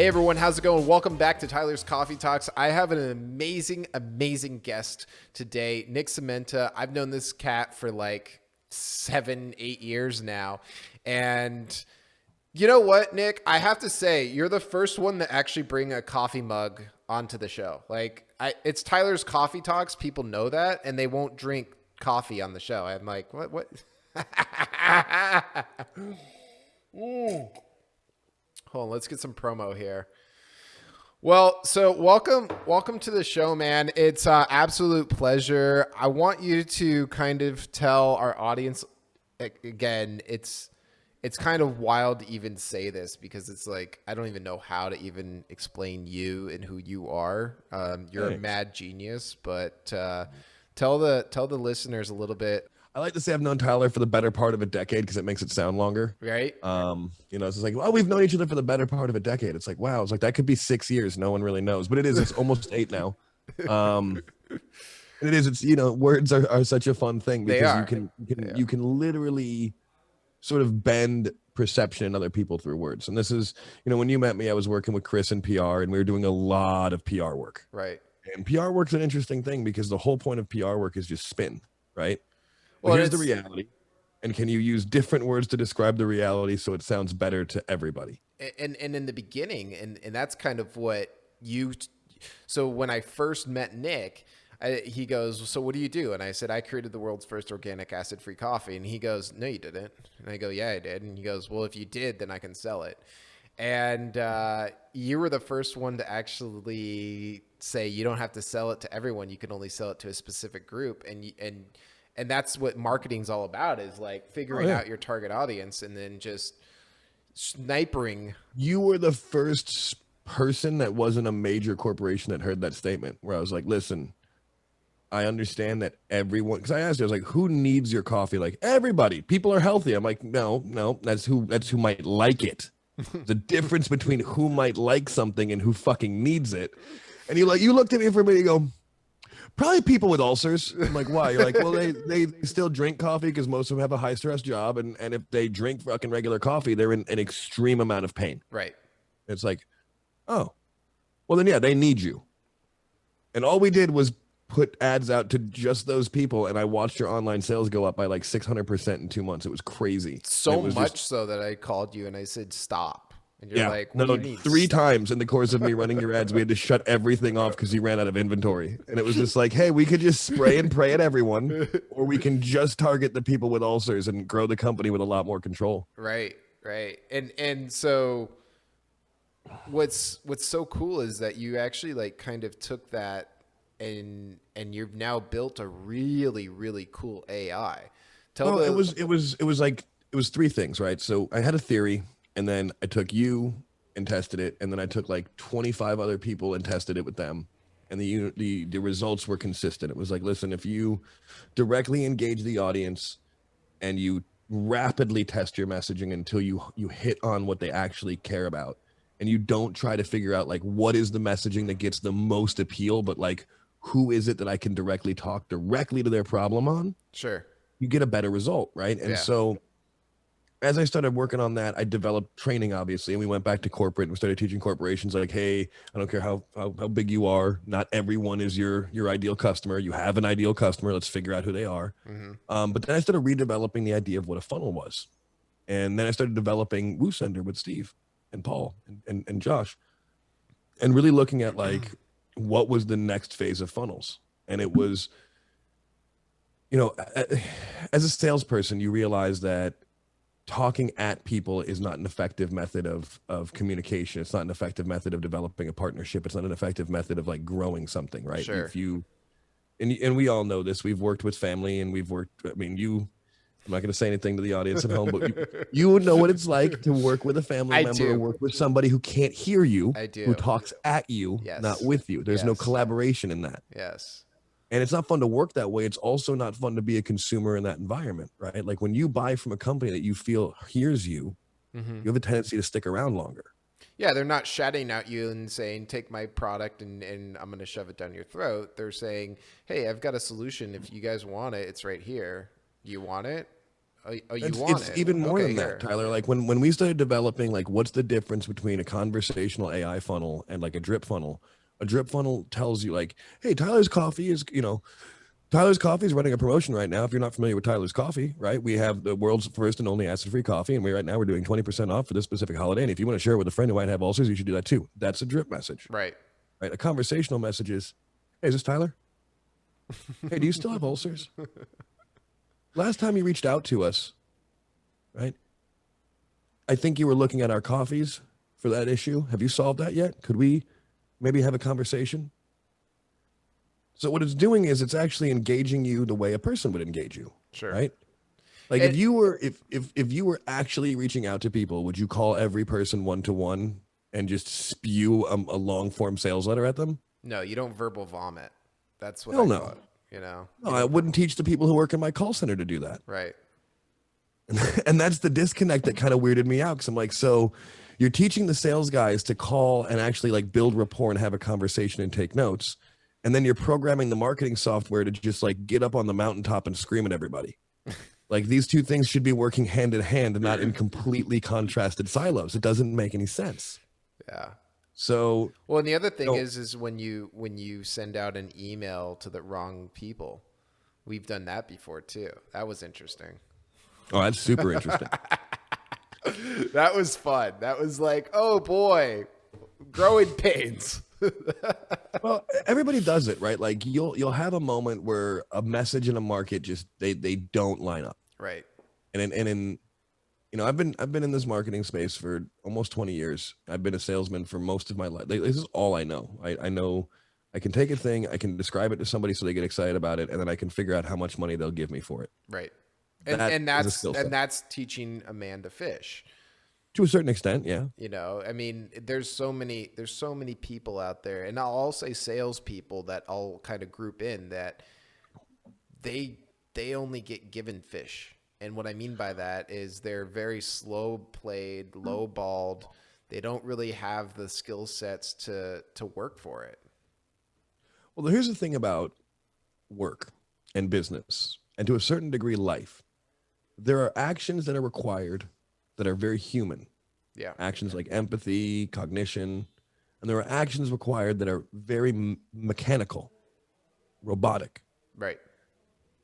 Hey everyone, how's it going? Welcome back to Tyler's Coffee Talks. I have an amazing guest today, Nic Sementa. I've known this cat for like 7-8 years now. And you know what, Nick? I have to say, you're the first one to actually bring a coffee mug onto the show. It's Tyler's Coffee Talks. People know that, and they won't drink coffee on the show. I'm like, what? Hold on, let's get some promo here. Well, so welcome to the show, man. It's an absolute pleasure. I want you to kind of tell our audience, again, it's kind of wild to even say this because it's like, I don't even know how to even explain you and who you are. You're a mad genius, but tell the listeners a little bit. I like to say I've known Tyler for the better part of a decade because it makes it sound longer. Right. It's like, well, we've known each other for the better part of a decade. It's like, wow. It's like, that could be 6 years. No one really knows, but it is. It's almost 8 now. And it is. It's, words are such a fun thing because you can literally sort of bend perception in other people through words. And this is, when you met me, I was working with Chris in PR and we were doing a lot of PR work. Right. And PR work's an interesting thing because the whole point of PR work is just spin, right? Well, here's the reality. And can you use different words to describe the reality so it sounds better to everybody? And in the beginning, and that's kind of what so when I first met Nick, he goes, so what do you do? And I said, I created the world's first organic acid-free coffee. And he goes, no, you didn't. And I go, yeah, I did. And he goes, well, if you did, then I can sell it. And you were the first one to actually say you don't have to sell it to everyone. You can only sell it to a specific group. And that's what marketing's all about, is like figuring out your target audience and then just snipering. You were the first person that wasn't a major corporation that heard that statement where I was like, listen, I understand that everyone, because I asked you, I was like, who needs your coffee? Like, everybody. People are healthy. I'm like, no, that's who might like it. The difference between who might like something and who fucking needs it. And you looked at me for a minute, you go, probably people with ulcers. I'm like, why? You're like, well, they still drink coffee because most of them have a high stress job. And if they drink fucking regular coffee, they're in an extreme amount of pain. Right. It's like, oh, well then, yeah, they need you. And all we did was put ads out to just those people. And I watched your online sales go up by like 600% in 2 months. It was crazy. So much so that I called you and I said, stop. And you're like, what do you need? 3 times in the course of me running your ads, we had to shut everything off because you ran out of inventory. And it was just like, hey, we could just spray and pray at everyone, or we can just target the people with ulcers and grow the company with a lot more control. Right. And so what's so cool is that you actually like kind of took that and you've now built a really, really cool AI. It was 3 things, right? So I had a theory. And then I took you and tested it. And then I took like 25 other people and tested it with them. And the results were consistent. It was like, listen, if you directly engage the audience and you rapidly test your messaging until you hit on what they actually care about, and you don't try to figure out like what is the messaging that gets the most appeal, but like who is it that I can talk directly to their problem on? Sure. You get a better result, right? And so as I started working on that, I developed training, obviously, and we went back to corporate and we started teaching corporations like, hey, I don't care how big you are. Not everyone is your ideal customer. You have an ideal customer. Let's figure out who they are. Mm-hmm. But then I started redeveloping the idea of what a funnel was. And then I started developing Woo Sender with Steve and Paul and Josh, and really looking at like what was the next phase of funnels. And it was, as a salesperson, you realize that talking at people is not an effective method of communication. It's not an effective method of developing a partnership. It's not an effective method of like growing something, right? Sure. If you, and we all know this, we've worked with family and I'm not going to say anything to the audience at home, but you know what it's like to work with a family member or work with somebody who can't hear you, who talks at you, not with you. There's no collaboration in that. Yes. And it's not fun to work that way. It's also not fun to be a consumer in that environment, right? Like when you buy from a company that you feel hears you, you have a tendency to stick around longer. Yeah, they're not shouting at you and saying, take my product and I'm going to shove it down your throat. They're saying, hey, I've got a solution. If you guys want it, it's right here. Do you want it? Oh, you want It's it? even more Okay, than that, here. Tyler. Like when we started developing, like, what's the difference between a conversational AI funnel and like a drip funnel? A drip funnel tells you like, hey, Tyler's Coffee is running a promotion right now. If you're not familiar with Tyler's Coffee, right? We have the world's first and only acid-free coffee, and we're doing 20% off for this specific holiday. And if you want to share it with a friend who might have ulcers, you should do that too. That's a drip message, Right. right? A conversational message is, hey, is this Tyler? Hey, do you still have ulcers? Last time you reached out to us, right? I think you were looking at our coffees for that issue. Have you solved that yet? Could we maybe have a conversation? So what it's doing is it's actually engaging you the way a person would engage you, Sure. right? Like And if you were actually reaching out to people, would you call every person one to one and just spew a long form sales letter at them? no, you don't verbal vomit. That's what Hell I no. call it. You know, No, you I don't wouldn't verbal. teach the people who work in my call center to do that. Right. And that's the disconnect that kind of weirded me out because I'm like, so you're teaching the sales guys to call and actually like build rapport and have a conversation and take notes. And then you're programming the marketing software to just like get up on the mountaintop and scream at everybody. Like these two things should be working hand in hand and not in completely contrasted silos. It doesn't make any sense. Yeah. So, Well, and the other thing no, is when you send out an email to the wrong people. We've done that before too. That was interesting. oh, that's super interesting. That was fun. That was like, oh boy, growing pains. Well, everybody does it, right? Like you'll have a moment where a message in a market just they don't line up. Right. And in I've been in this marketing space for almost 20 years. I've been a salesman for most of my life. This is all I know. I know I can take a thing, I can describe it to somebody so they get excited about it, and then I can figure out how much money they'll give me for it. Right. That And is a that's skill set. teaching a man to fish. To a certain extent, yeah. You know, I mean, there's so many people out there, and I'll say salespeople that I'll kind of group in that they only get given fish. And what I mean by that is they're very slow played, low balled. They don't really have the skill sets to work for it. Well, here's the thing about work and business, and to a certain degree, life. There are actions that are required that are very human. Yeah. Actions like empathy, cognition, and there are actions required that are very mechanical, robotic. Right.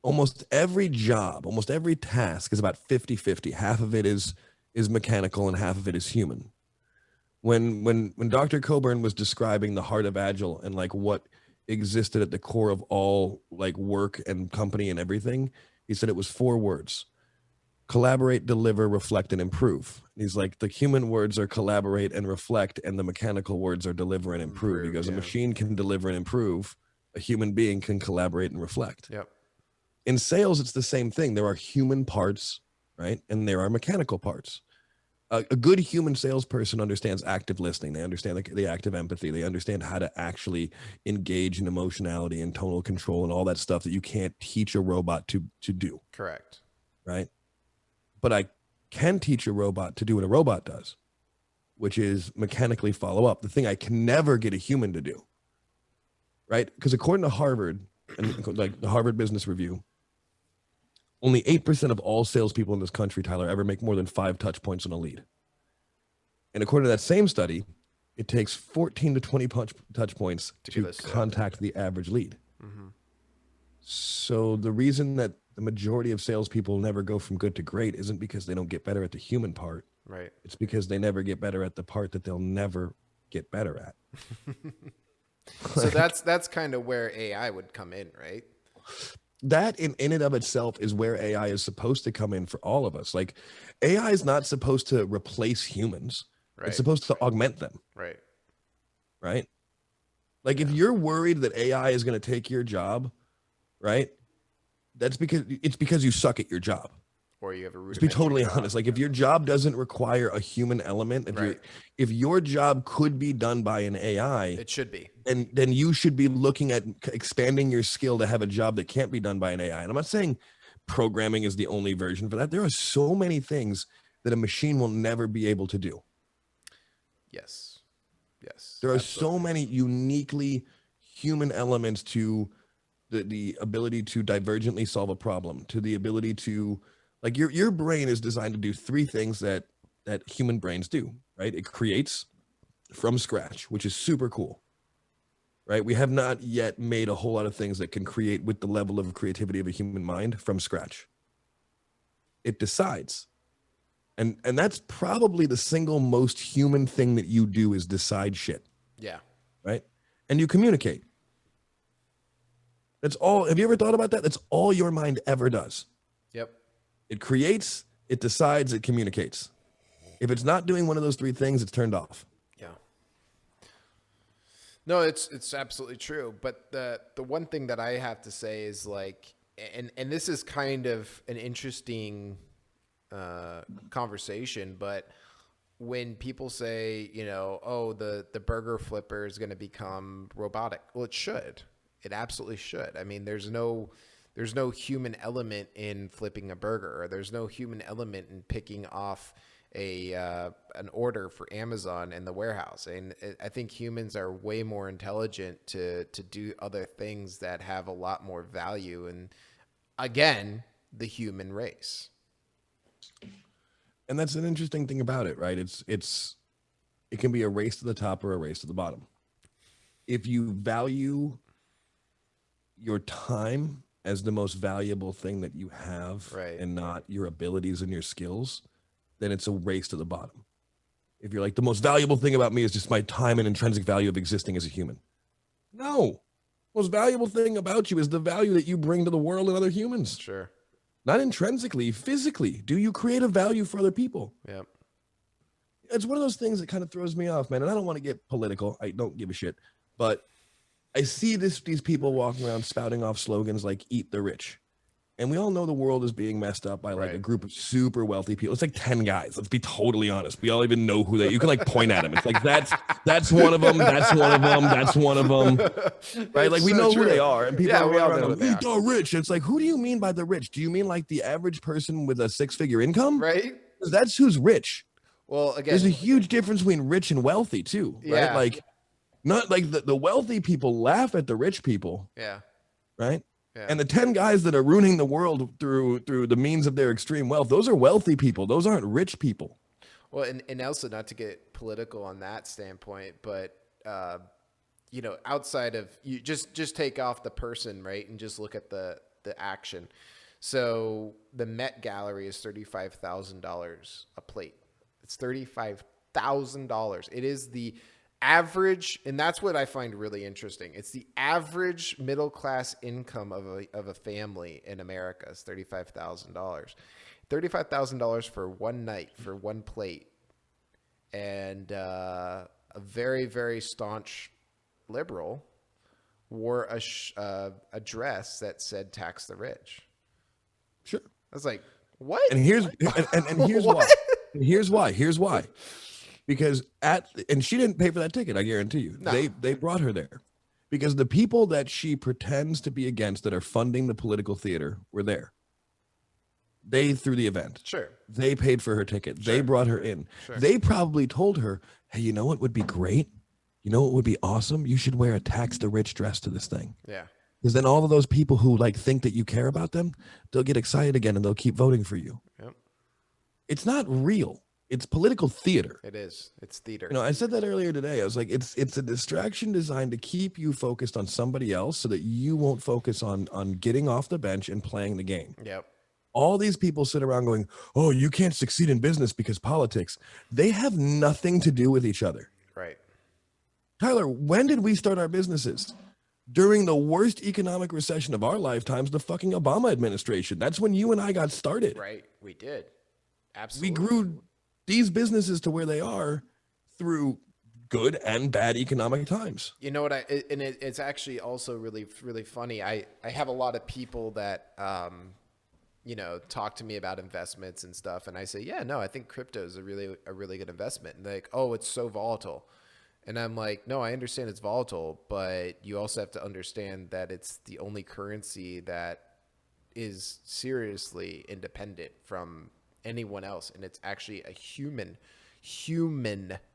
Almost every job, almost every task is about 50-50. Half of it is mechanical and half of it is human. When Dr. Coburn was describing the heart of Agile and like what existed at the core of all like work and company and everything, he said it was 4 words: collaborate, deliver, reflect, and improve. He's like, the human words are collaborate and reflect, and the mechanical words are deliver and improve. Because a machine can deliver and improve, a human being can collaborate and reflect. Yep. In sales, it's the same thing. There are human parts, right? And there are mechanical parts. A good human salesperson understands active listening. They understand the active empathy. They understand how to actually engage in emotionality and tonal control and all that stuff that you can't teach a robot to do. Correct. Right? But I can teach a robot to do what a robot does, which is mechanically follow up. The thing I can never get a human to do, right? Because according to Harvard and like the Harvard Business Review, only 8% of all salespeople in this country, Tyler, ever make more than 5 touch points on a lead. And according to that same study, it takes 14 to 20 touch points to contact the average lead. Mm-hmm. So the reason that the majority of salespeople never go from good to great isn't because they don't get better at the human part. Right. It's because they never get better at the part that they'll never get better at. So that's kind of where AI would come in, right? That in and of itself is where AI is supposed to come in for all of us. Like AI is not supposed to replace humans. Right. It's supposed to augment them. Right. Right. Like if you're worried that AI is going to take your job, right? That's because you suck at your job. Or you have a Let's be totally honest. Like if your job doesn't require a human element, if your job could be done by an AI, it should be. And then you should be looking at expanding your skill to have a job that can't be done by an AI. And I'm not saying programming is the only version for that. There are so many things that a machine will never be able to do. Yes. Yes. There are so many uniquely human elements to the ability to divergently solve a problem, to the ability to Like your brain is designed to do three things that human brains do, right? It creates from scratch, which is super cool, right? We have not yet made a whole lot of things that can create with the level of creativity of a human mind from scratch. It decides. And that's probably the single most human thing that you do is decide shit, Yeah. right? And you communicate. That's all. Have you ever thought about that? That's all your mind ever does. Yep. It creates, it decides, it communicates. If it's not doing one of those three things, it's turned off. Yeah. No, it's absolutely true. But the one thing that I have to say is like, and this is kind of an interesting conversation, but when people say, you know, oh, the burger flipper is going to become robotic, well, it should. It absolutely should. I mean, there's no human element in flipping a burger, or there's no human element in picking off an order for Amazon in the warehouse. And I think humans are way more intelligent to do other things that have a lot more value. And again, the human race. And that's an interesting thing about it, right? It can be a race to the top or a race to the bottom. If you value your time as the most valuable thing that you have, Right, and not your abilities and your skills, then it's a race to the bottom. If you're like, the most valuable thing about me is just my time and intrinsic value of existing as a human. No. Most valuable thing about you is the value that you bring to the world and other humans. sure. Not intrinsically, physically. Do you create a value for other people? Yep. It's one of those things that kind of throws me off, man. And I don't want to get political. I don't give a shit. But I see these people walking around spouting off slogans like "Eat the Rich," and we all know the world is being messed up by like Right. a group of super wealthy people. It's like 10 guys. Let's be totally honest. We all even know who they. You can like point at them. It's like that's one of them. That's one of them. That's one of them. Right? Like It's we so know true. who they are, and people Yeah, are we all running know around who they going, "Eat the rich." It's like, who do you mean by the rich? Do you mean like the average person with a 6-figure income? Right. Because that's who's rich. Well, again, There's a huge difference between rich and wealthy too, right? Yeah. Like, not like the wealthy people laugh at the rich people, yeah. right? Yeah. And the 10 guys that are ruining the world through the means of their extreme wealth, those are wealthy people. Those aren't rich people. Well, and also not to get political on that standpoint, but you know, outside of you, just take off the person, right, and just look at the action. So the Met Gallery is $35,000 a plate. It's $35,000. It is the average, and that's what I find really interesting. It's the average middle class income of a family in America is $35,000. $35,000 for one night for one plate, and a very, very staunch liberal wore a dress that said "tax the rich." Sure. I was like, "What?" And here's here's why. And here's why. Because and she didn't pay for that ticket, I guarantee you. No. They brought her there. Because the people that she pretends to be against that are funding the political theater were there. They threw the event. Sure. They paid for her ticket. Sure. They brought her in. Sure. They probably told her, "Hey, you know what would be great? You know what would be awesome? You should wear a tax the rich dress to this thing." Yeah. Because then all of those people who like think that you care about them, they'll get excited again and they'll keep voting for you. Yep. It's not real. It's political theater. It is. It's theater. You know, I said that earlier today. I was like, it's a distraction designed to keep you focused on somebody else so that you won't focus on getting off the bench and playing the game. Yep. All these people sit around going, "Oh, you can't succeed in business because politics." They have nothing to do with each other. Right. Tyler, when did we start our businesses? During the worst economic recession of our lifetimes, the fucking Obama administration. That's when you and I got started. Right. We did. Absolutely. We grew these businesses to where they are through good and bad economic times. You know what? It's actually also really, really funny. I have a lot of people that, you know, talk to me about investments and stuff. And I say, yeah, no, I think crypto is a really good investment. And they're like, oh, it's so volatile. And I'm like, no, I understand it's volatile, but you also have to understand that it's the only currency that is seriously independent from anyone else. And it's actually a human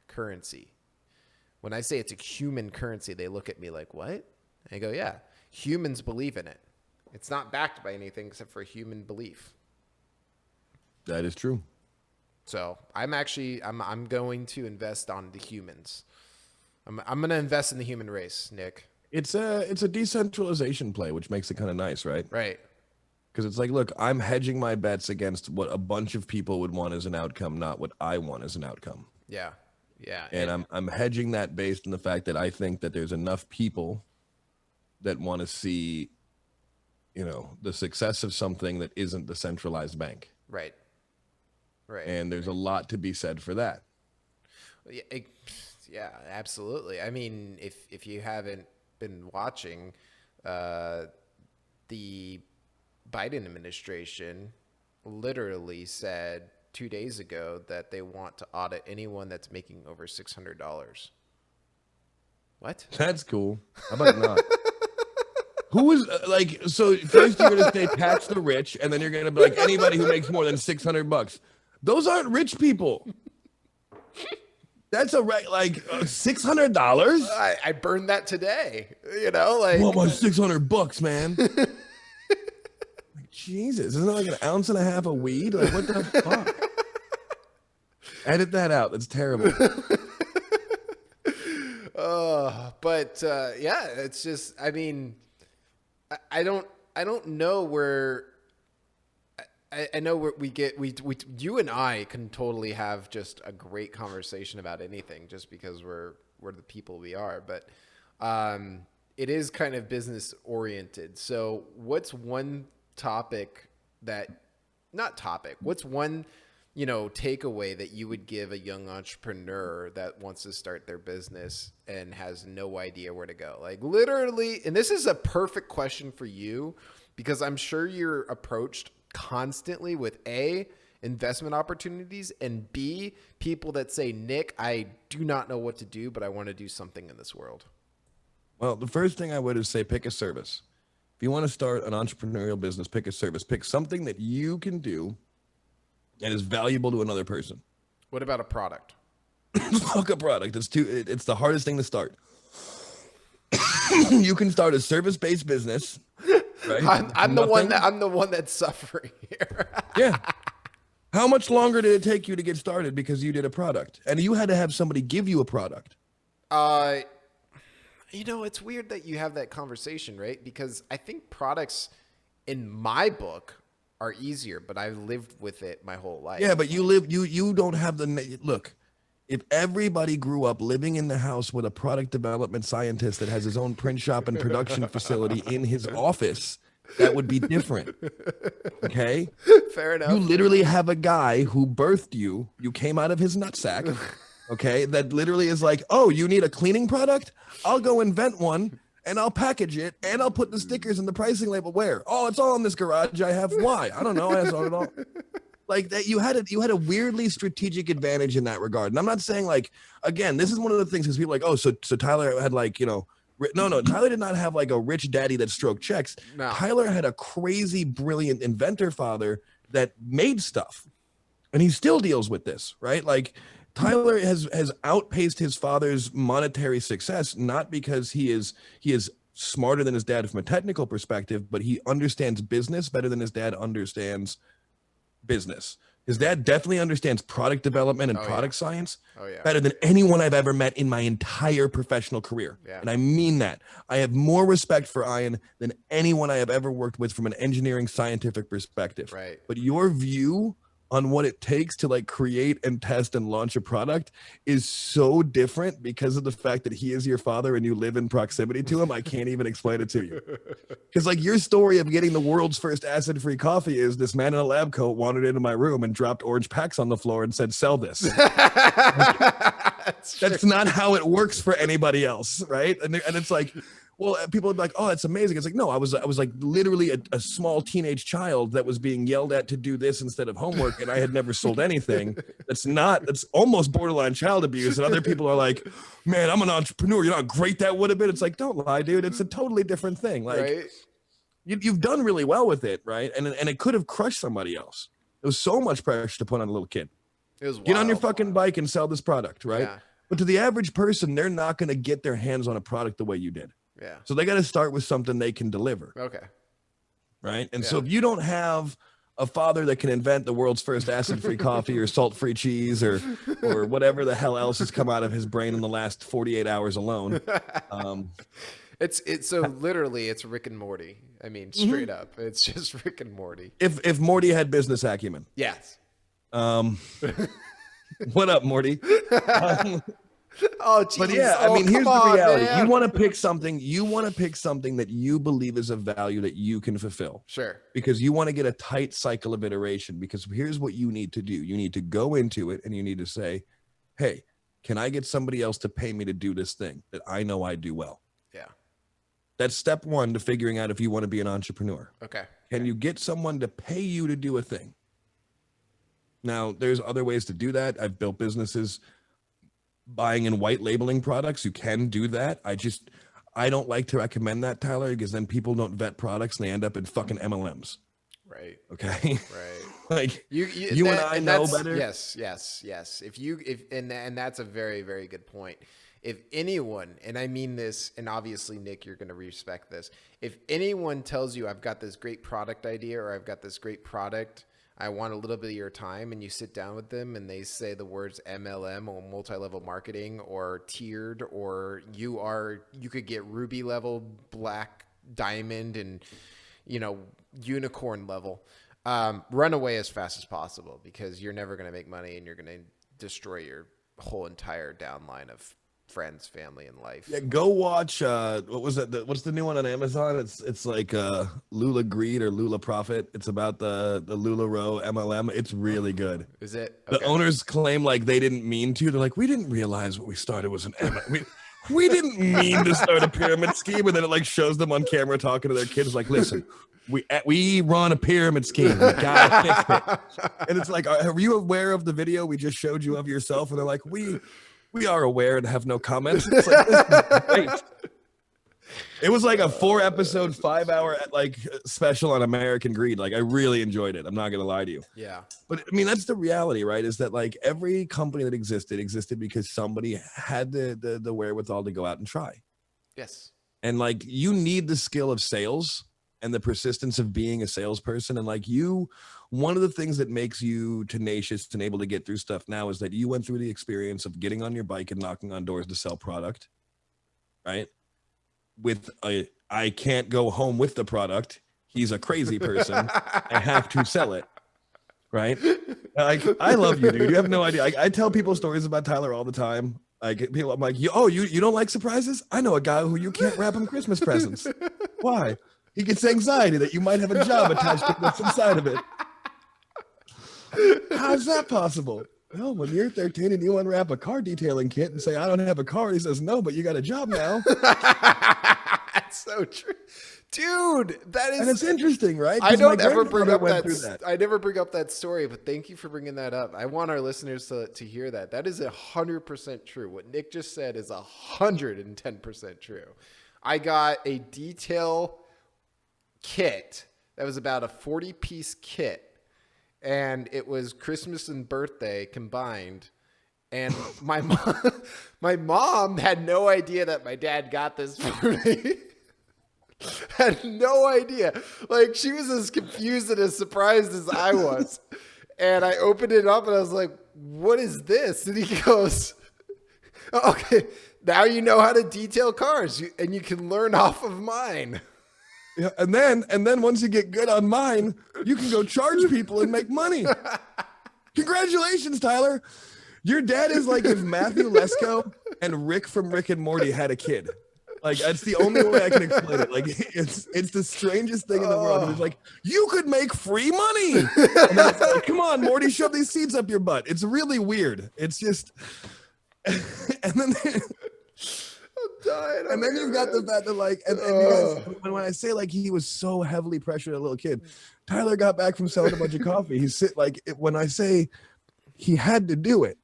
currency. When I say it's a human currency, they look at me like, what? And I go, yeah, humans believe in it. It's not backed by anything except for human belief. That is true. So I'm going to invest on the humans. I'm going to invest in the human race, Nick. It's a decentralization play, which makes it kind of nice, right? Right. Because it's like, look, I'm hedging my bets against what a bunch of people would want as an outcome, not what I want as an outcome. Yeah. Yeah. And I'm hedging that based on the fact that I think that there's enough people that want to see, the success of something that isn't the centralized bank. Right. Right. And there's a lot to be said for that. Yeah, absolutely. I mean, if you haven't been watching, the Biden administration literally said 2 days ago that they want to audit anyone that's making over $600. What? That's cool. How about not? Who is so first you're going to say tax the rich, and then you're going to be like anybody who makes more than $600. Those aren't rich people. That's $600. I burned that today. What was $600, man? Jesus, isn't that like an ounce and a half of weed? Like, what the fuck? Edit that out. That's terrible. Yeah, it's just, I mean, I don't know where. I know where you and I can totally have just a great conversation about anything just because we're the people we are, but it is kind of business oriented. So what's one what's one, takeaway that you would give a young entrepreneur that wants to start their business and has no idea where to go? Like literally, and this is a perfect question for you because I'm sure you're approached constantly with A, investment opportunities, and B, people that say, Nick, I do not know what to do, but I want to do something in this world. Well, the first thing I would is say pick a service. If you want to start an entrepreneurial business, pick a service. Pick something that you can do and is valuable to another person. What about a product? Fuck a product. It's the hardest thing to start. You can start a service-based business. Right? I'm the one that's suffering here. Yeah. How much longer did it take you to get started because you did a product? And you had to have somebody give you a product. It's weird that you have that conversation, right? Because I think products in my book are easier, but I've lived with it my whole life. Yeah, but you don't have look. If everybody grew up living in the house with a product development scientist that has his own print shop and production facility in his office, that would be different. Okay? Fair enough. You literally have a guy who birthed you. You came out of his nutsack. Okay? That literally is like, oh, you need a cleaning product? I'll go invent one and I'll package it and I'll put the stickers and the pricing label where? Oh, it's all in this garage I have. Why? I don't know. I saw it all. Like that, you had a weirdly strategic advantage in that regard. And I'm not saying again, this is one of the things because people are like, oh, so Tyler had no, Tyler did not have like a rich daddy that stroked checks. No. Tyler had a crazy, brilliant inventor father that made stuff, and he still deals with this, right? Like Tyler has outpaced his father's monetary success, not because he is smarter than his dad from a technical perspective, but he understands business better than his dad understands business. His dad definitely understands product development and product science better than anyone I've ever met in my entire professional career. Yeah. And I mean that. I have more respect for Ian than anyone I have ever worked with from an engineering scientific perspective. Right. But your view on what it takes to create and test and launch a product is so different because of the fact that he is your father and you live in proximity to him. I can't even explain it to you. Because your story of getting the world's first acid-free coffee is this man in a lab coat wandered into my room and dropped orange packs on the floor and said, sell this. That's not how it works for anybody else, right? And it's like, well, people would be like, oh, that's amazing. It's like, no, I was like literally a small teenage child that was being yelled at to do this instead of homework, and I had never sold anything. That's almost borderline child abuse. And other people are like, man, I'm an entrepreneur. You know how great that would have been? It's like, don't lie, dude. It's a totally different thing. Right. You've done really well with it, right? And it could have crushed somebody else. It was so much pressure to put on a little kid. It was wild. Get on your fucking bike and sell this product, right? Yeah. But to the average person, they're not going to get their hands on a product the way you did. Yeah. So they got to start with something they can deliver. Okay. Right. And so if you don't have a father that can invent the world's first acid-free coffee or salt-free cheese or whatever the hell else has come out of his brain in the last 48 hours alone. It's so literally it's Rick and Morty. I mean, straight up, it's just Rick and Morty. If Morty had business acumen. Yes. What up, Morty? Oh, geez. But yeah, I mean, here's the reality. Man. You want to pick something that you believe is of value that you can fulfill. Sure. Because you want to get a tight cycle of iteration, because here's what you need to do. You need to go into it and you need to say, hey, can I get somebody else to pay me to do this thing that I know I do well? Yeah. That's step one to figuring out if you want to be an entrepreneur. Okay. Can you get someone to pay you to do a thing? Now, there's other ways to do that. I've built businesses buying and white labeling products. You can do that. I don't like to recommend that, Tyler, because then people don't vet products and they end up in fucking MLMs. Right. Okay. Right. Like you and I know better. Yes. And that's a very, very good point. If anyone, and I mean this, and obviously, Nick, you're going to respect this. If anyone tells you I've got this great product idea or I've got this great product, I want a little bit of your time, and you sit down with them and they say the words MLM or multi-level marketing or tiered, or you could get ruby level, black diamond, and, unicorn level, run away as fast as possible, because you're never going to make money and you're going to destroy your whole entire downline of friends, family, and life. Yeah, go watch what was it? What's the new one on Amazon? It's like Lula Greed or Lula Profit. It's about the LuLaRoe MLM. It's really good. Is it? Okay. The owners claim like they didn't mean to. They're like, we didn't realize what we started was an MLM. We didn't mean to start a pyramid scheme. And then it like shows them on camera talking to their kids like, listen, we run a pyramid scheme. We gotta fix it. And it's like, are you aware of the video we just showed you of yourself? And they're like, we are aware and have no comments. It's like, this is great. It was like a 4-episode, 5-hour like special on American Greed. Like I really enjoyed it. I'm not gonna lie to you. Yeah. But I mean, that's the reality, right? Is that like every company that existed because somebody had the wherewithal to go out and try. Yes. And like you need the skill of sales and the persistence of being a salesperson. And like one of the things that makes you tenacious and able to get through stuff now is that you went through the experience of getting on your bike and knocking on doors to sell product, right? With I can't go home with the product. He's a crazy person. I have to sell it, right? Like, I love you, dude. You have no idea. I tell people stories about Tyler all the time. I'm like, you don't like surprises? I know a guy who you can't wrap him Christmas presents. Why? He gets anxiety that you might have a job attached to what's inside of it. How's that possible? Well, when you're 13 and you unwrap a car detailing kit and say, I don't have a car, he says, no, but you got a job now. That's so true. Dude, that is... And it's interesting, right? I don't ever bring up that. I never bring up that story, but thank you for bringing that up. I want our listeners to hear that. That is 100% true. What Nick just said is 110% true. I got a detail kit that was about a 40-piece kit. And it was Christmas and birthday combined. And my mom had no idea that my dad got this for me. Had no idea. Like, she was as confused and as surprised as I was. And I opened it up and I was like, what is this? And he goes, okay, now you know how to detail cars and you can learn off of mine. Yeah, and then once you get good on mine, you can go charge people and make money. Congratulations, Tyler. Your dad is like if Matthew Lesko and Rick from Rick and Morty had a kid. Like, that's the only way I can explain it. Like, it's the strangest thing in the world. It's like, you could make free money. And then it's like, come on, Morty, shove these seeds up your butt. It's really weird. It's just, and then and then you've got the fact that like, and you guys, when I say like he was so heavily pressured as a little kid, Tyler got back from selling a bunch of coffee. He's like, when I say he had to do it,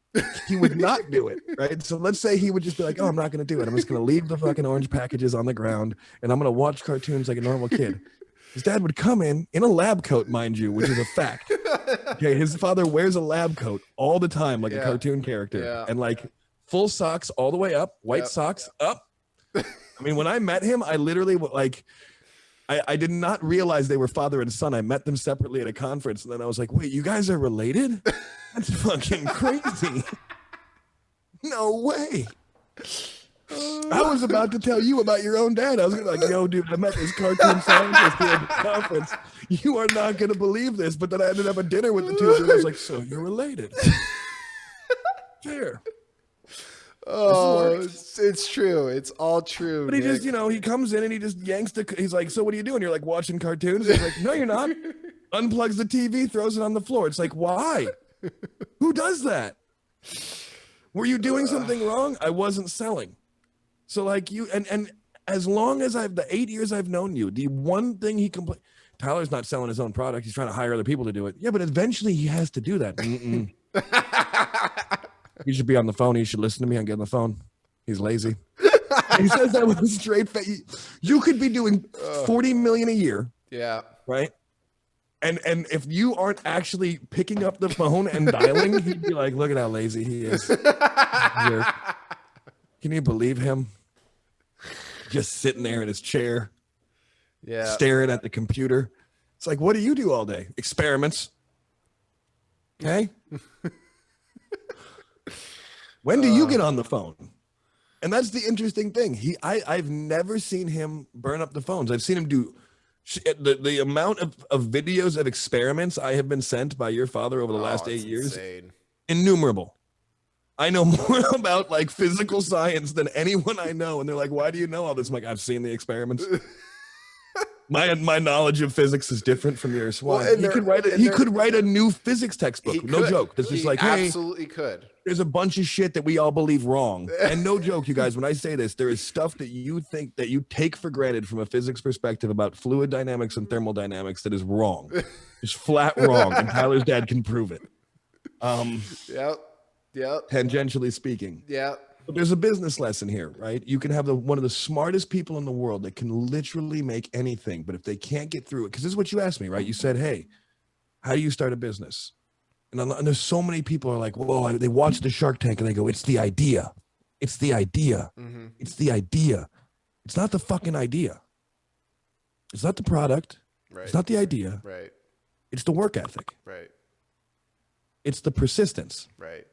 he would not do it, right? So let's say he would just be like, oh, I'm not going to do it. I'm just going to leave the fucking orange packages on the ground and I'm going to watch cartoons like a normal kid. His dad would come in a lab coat, mind you, which is a fact. Okay, his father wears a lab coat all the time, like a cartoon character, and like full socks all the way up, white socks up. I mean, when I met him, I literally like, I did not realize they were father and son. I met them separately at a conference, and then I was like, wait, you guys are related? That's fucking crazy. No way. I was about to tell you about your own dad. I was gonna be like, yo, dude, I met this cartoon scientist here at the conference. You are not gonna believe this, but then I ended up at dinner with the two of them. I was like, so you're related. Fair. Oh, it's true. It's all true. But he Nick. just, he comes in and he just yanks he's like, so what are you doing? You're like, watching cartoons? He's like, no, you're not. Unplugs the TV, throws it on the floor. It's like, why? Who does that? Were you doing something wrong? I wasn't selling. So like you, and as long as the 8 years I've known you, the one thing he complained, Tyler's not selling his own product. He's trying to hire other people to do it. Yeah, but eventually he has to do that. He should be on the phone. He should listen to me and get on the phone. He's lazy. He says that with a straight face. You could be doing $40 million a year. Yeah. Right. And if you aren't actually picking up the phone and dialing, he'd be like, look at how lazy he is. Can you believe him? Just sitting there in his chair. Yeah. Staring at the computer. It's like, what do you do all day? Experiments. Okay. When do you get on the phone? And that's the interesting thing. I've never seen him burn up the phones. I've seen him do the amount of videos of experiments I have been sent by your father over the last 8 years. Insane. Innumerable. I know more about like physical science than anyone I know. And they're like, why do you know all this? I'm like, I've seen the experiments. My knowledge of physics is different from yours. Why? Well, he could write a new physics textbook. No joke. This is like, hey, absolutely could. There's a bunch of shit that we all believe wrong. And no joke, you guys, when I say this, there is stuff that you think that you take for granted from a physics perspective about fluid dynamics and thermodynamics that is wrong. It's flat wrong. And Tyler's dad can prove it. Yep. Tangentially speaking. Yeah. But there's a business lesson here, right? You can have one of the smartest people in the world that can literally make anything, but if they can't get through it, because this is what you asked me, right? You said, hey, how do you start a business? And there's so many people are like, whoa, they watch the Shark Tank and they go, it's the idea. It's the idea. Mm-hmm. It's the idea. It's not the fucking idea. It's not the product. Right. It's not the idea. Right. It's the work ethic. Right. It's the persistence. Right.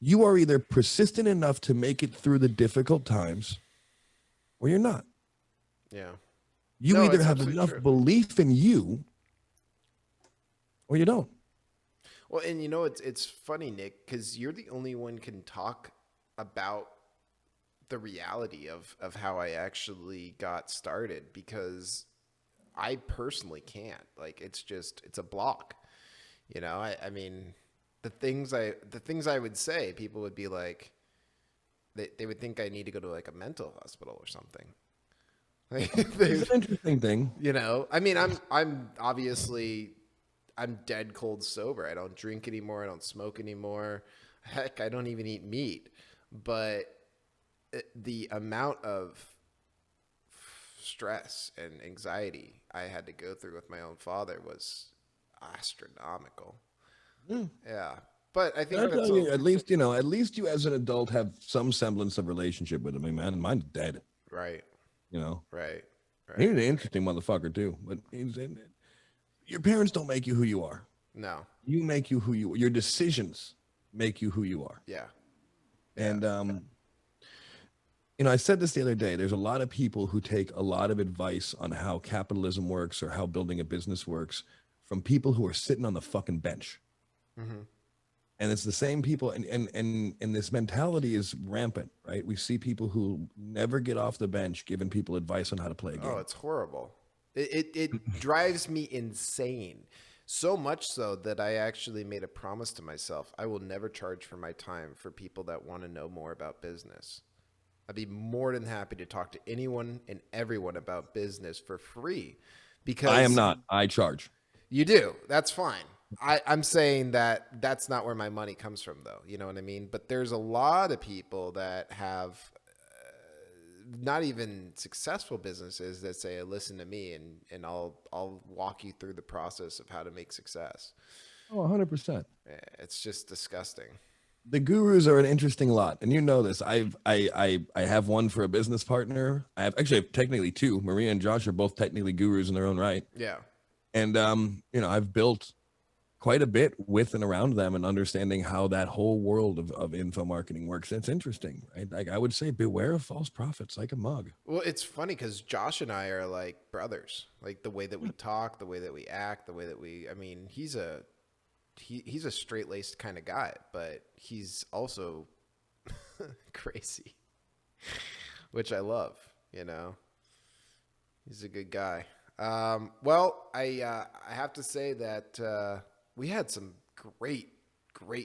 You are either persistent enough to make it through the difficult times or you're not. Yeah. You either have enough belief in you or you don't. Well, and it's funny, Nick, because you're the only one can talk about the reality of how I actually got started, because I personally can't. Like, it's a block. I mean, the things I would say, people would be like, they would think I need to go to like a mental hospital or something. It's an interesting thing. I mean, I'm obviously, I'm dead cold sober. I don't drink anymore. I don't smoke anymore. Heck, I don't even eat meat. But the amount of stress and anxiety I had to go through with my own father was astronomical. Yeah. But I think at least you as an adult have some semblance of relationship with him. I mean, man, mine's dead. Right. Right. He's an interesting motherfucker too. But your parents don't make you who you are. No. You make you who you are. Your decisions make you who you are. Yeah. And I said this the other day. There's a lot of people who take a lot of advice on how capitalism works or how building a business works from people who are sitting on the fucking bench. Mm-hmm. And it's the same people, and this mentality is rampant, right? We see people who never get off the bench giving people advice on how to play a game. Oh, it's horrible. It drives me insane. So much so that I actually made a promise to myself. I will never charge for my time for people that want to know more about business. I'd be more than happy to talk to anyone and everyone about business for free. Because I am not. I charge. You do. That's fine. I'm saying that that's not where my money comes from, though. You know what I mean? But there's a lot of people that have not even successful businesses that say, listen to me and I'll walk you through the process of how to make success. Oh, 100%. It's just disgusting. The gurus are an interesting lot, and you know this. I have one for a business partner. I have technically two. Maria and Josh are both technically gurus in their own right, Yeah. and I've built quite a bit with and around them and understanding how that whole world of info marketing works. It's interesting, right? Like I would say, beware of false prophets like a mug. Well, it's funny because Josh and I are like brothers. Like the way that we talk, the way that we act, the way that I mean, he's a straight laced kind of guy, but he's also crazy, which I love. You know, he's a good guy. Well, I have to say that we had some great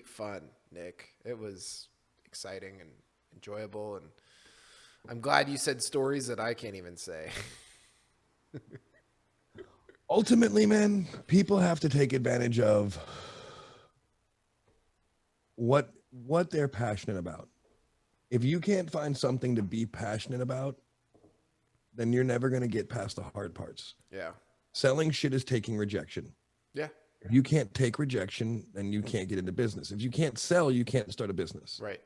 fun, Nick. It was exciting and enjoyable, and I'm glad you said stories that I can't even say. Ultimately, man, people have to take advantage of what they're passionate about. If you can't find something to be passionate about, then you're never going to get past the hard parts. Yeah. Selling shit is taking rejection. Yeah. If you can't take rejection, then you can't get into business. If you can't sell, you can't start a business. Right.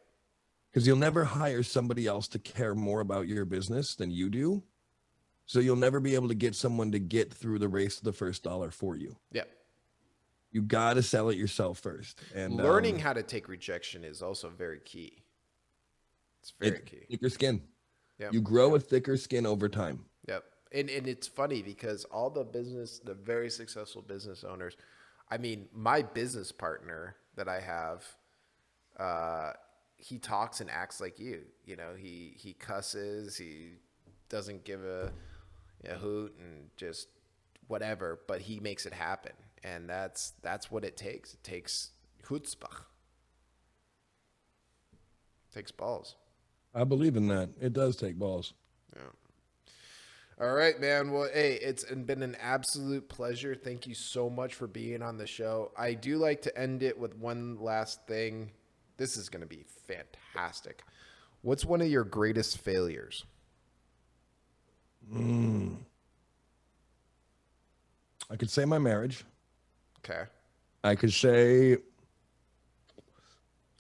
Because you'll never hire somebody else to care more about your business than you do. So you'll never be able to get someone to get through the race to the first dollar for you. Yeah. You got to sell it yourself first. And learning how to take rejection is also very key. It's very key. Thicker skin. Yep. You grow a thicker skin over time. Yep. And it's funny because all the very successful business owners, I mean, my business partner that I have, he talks and acts like you. You know, he cusses, he doesn't give a hoot and just whatever, but he makes it happen. And that's what it takes. It takes chutzpah. It takes balls. I believe in that. It does take balls. Yeah. All right, man. Well, hey, it's been an absolute pleasure. Thank you so much for being on the show. I do like to end it with one last thing. This is going to be fantastic. What's one of your greatest failures? I could say my marriage. Okay. I could say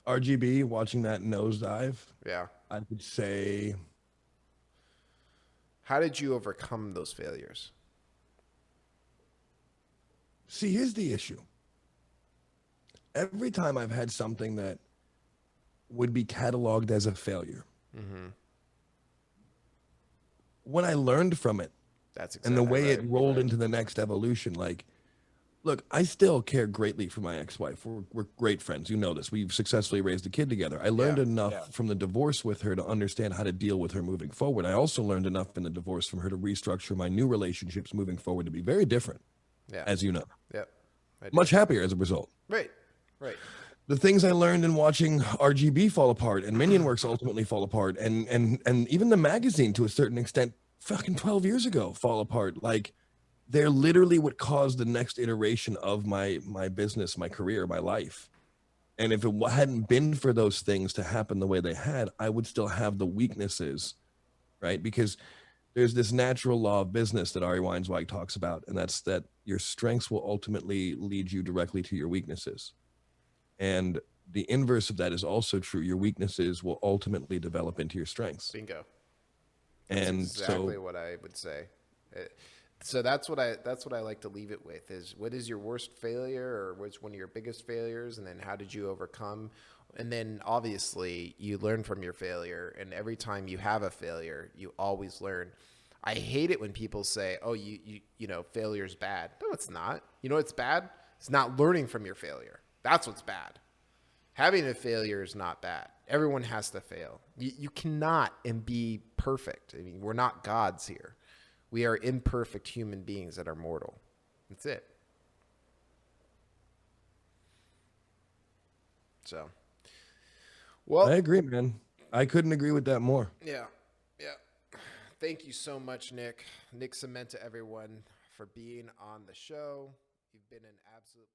RGB, watching that nosedive. Yeah. I could say, How did you overcome those failures? see, here's the issue. Every time I've had something that would be cataloged as a failure, when I learned from it That's and exactly the way right. it rolled into the next evolution, like, look, I still care greatly for my ex-wife. We're great friends. You know this. We've successfully raised a kid together. I learned enough from the divorce with her to understand how to deal with her moving forward. I also learned enough in the divorce from her to restructure my new relationships moving forward to be very different, as you know. Yep. Much happier as a result. Right. Right. The things I learned in watching RGB fall apart and Minion Works ultimately fall apart and even the magazine to a certain extent fucking 12 years ago fall apart. Like, they're literally what caused the next iteration of my business, my career, my life. And if it hadn't been for those things to happen the way they had, I would still have the weaknesses, right? Because there's this natural law of business that Ari Weinzweig talks about, and that's that your strengths will ultimately lead you directly to your weaknesses. And the inverse of that is also true. Your weaknesses will ultimately develop into your strengths. Bingo. That's And exactly what I would say. So that's what I like to leave it with is what is your worst failure or what's one of your biggest failures, and then how did you overcome? And then obviously you learn from your failure, and every time you have a failure, you always learn. I hate it when people say, "Oh, you know, failure's bad." No, it's not. You know what's bad? It's not learning from your failure. That's what's bad. Having a failure is not bad. Everyone has to fail. You cannot and be perfect. I mean, we're not gods here. We are imperfect human beings that are mortal. That's it. So, well, I agree, man. I couldn't agree with that more. yeah. Thank you so much, Nic. Nic Sementa, everyone, for being on the show. You've been an absolute